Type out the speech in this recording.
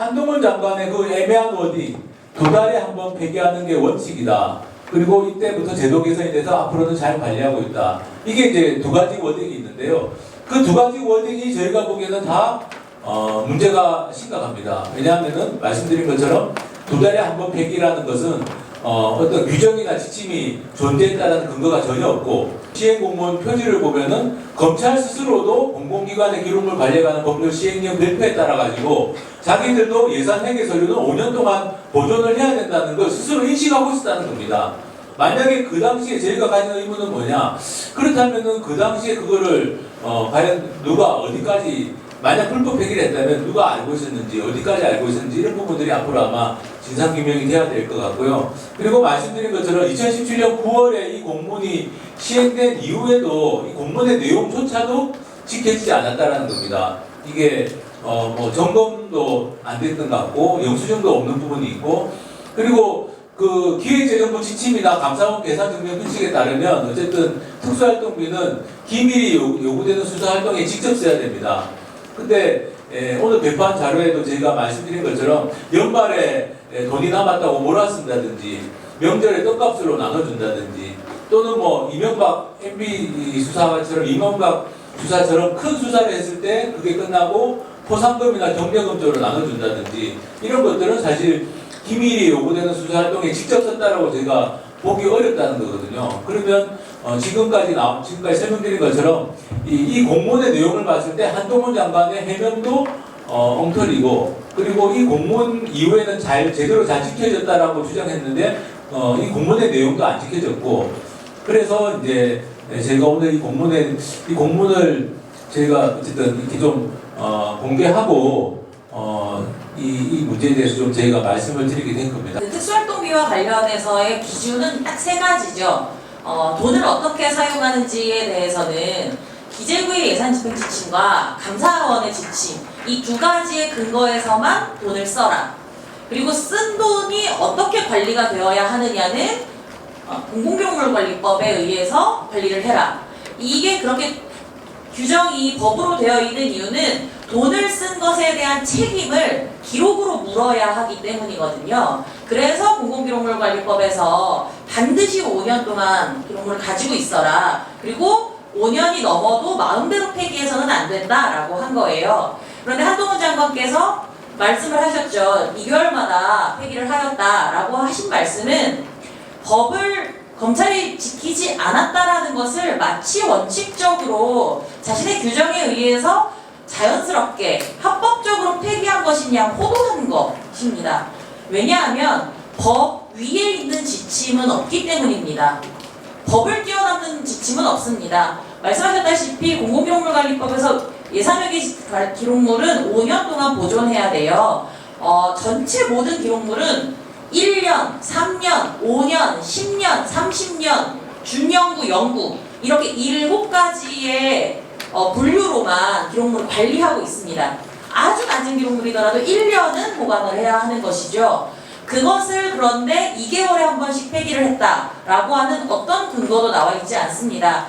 한동훈 장관의 그 애매한 워딩, 2달에 한 번 폐기하는 게 원칙이다. 그리고 이때부터 제도 개선이 돼서 앞으로는 잘 관리하고 있다. 이게 이제 2가지 워딩이 있는데요. 그 2가지 워딩이 저희가 보기에는 다 문제가 심각합니다. 왜냐하면은 말씀드린 것처럼 2달에 한 번 폐기라는 것은 어떤 규정이나 지침이 존재했다는 근거가 전혀 없고, 시행공무원 표지를 보면은 검찰 스스로도 공공기관의 기록물 관리하는 법률 시행령 발표에 따라 가지고 자기들도 예산 회계 서류는 5년 동안 보존을 해야 된다는 걸 스스로 인식하고 있었다는 겁니다. 만약에 그 당시에 저희가 가지는 의문은 뭐냐? 그렇다면은 그 당시에 그거를 과연 누가 어디까지, 만약 불법 폐기를 했다면 누가 알고 있었는지, 어디까지 알고 있었는지, 이런 부분들이 앞으로 아마 진상규명이 돼야 될 것 같고요. 그리고 말씀드린 것처럼 2017년 9월에 이 공문이 시행된 이후에도 이 공문의 내용조차도 지켜지지 않았다는 겁니다. 이게 뭐 점검도 안 됐던 것 같고, 영수증도 없는 부분이 있고, 그리고 그 기획재정부 지침이나 감사원 계산증명 규칙에 따르면 어쨌든 특수활동비는 기밀이 요구되는 수사활동에 직접 써야 됩니다. 근데 오늘 배포한 자료에도 저희가 말씀드린 것처럼 연말에 돈이 남았다고 몰아쓴다든지, 명절에 떡값으로 나눠준다든지, 또는 뭐 이명박 MB 수사처럼, 이명박 수사처럼 큰 수사를 했을 때 그게 끝나고 포상금이나 경력금 쪽으로 나눠준다든지, 이런 것들은 사실 기밀이 요구되는 수사활동에 직접 썼다라고 저희가 보기 어렵다는 거거든요. 그러면 지금까지 설명드린 것처럼 이 공문의 내용을 봤을 때 한동훈 장관의 해명도 엉터리고, 그리고 이 공문 이후에는 제대로 잘 지켜졌다라고 주장했는데 이 공문의 내용도 안 지켜졌고, 그래서 이제 제가 오늘 이 공문을 저희가 어쨌든 이렇게 좀 공개하고 이 문제에 대해서 좀 저희가 말씀을 드리게 된 겁니다. 특수활동비와 관련해서의 기준은 딱 3가지죠. 돈을 어떻게 사용하는지에 대해서는 기재부의 예산집행 지침과 감사원의 지침, 이 2가지의 근거에서만 돈을 써라. 그리고 쓴 돈이 어떻게 관리가 되어야 하느냐는 공공기록물관리법에 의해서 관리를 해라. 이게 그렇게 규정이 법으로 되어 있는 이유는 돈을 쓴 것에 대한 책임을 기록으로 물어야 하기 때문이거든요. 그래서 공공기록물관리법에서 반드시 5년 동안 기록물을 가지고 있어라. 그리고 5년이 넘어도 마음대로 폐기해서는 안 된다라고 한 거예요. 그런데 한동훈 장관께서 말씀을 하셨죠. 2개월마다 폐기를 하였다라고 하신 말씀은 법을 검찰이 지키지 않았다라는 것을 마치 원칙적으로 자신의 규정에 의해서 자연스럽게 합법적으로 폐기한 것이냐 호도하는 것입니다. 왜냐하면 법 위에 있는 지침은 없기 때문입니다. 법을 뛰어넘는 지침은 없습니다. 말씀하셨다시피 공공기록물관리법에서 예산회계 기록물은 5년 동안 보존해야 돼요. 전체 모든 기록물은 1년, 3년, 5년, 10년, 30년, 준영구, 영구 이렇게 7가지의 분류로만 기록물을 관리하고 있습니다. 아주 낮은 기록물이더라도 1년은 보관을 해야 하는 것이죠. 그것을 그런데 2개월에 한 번씩 폐기를 했다라고 하는 어떤 근거도 나와 있지 않습니다.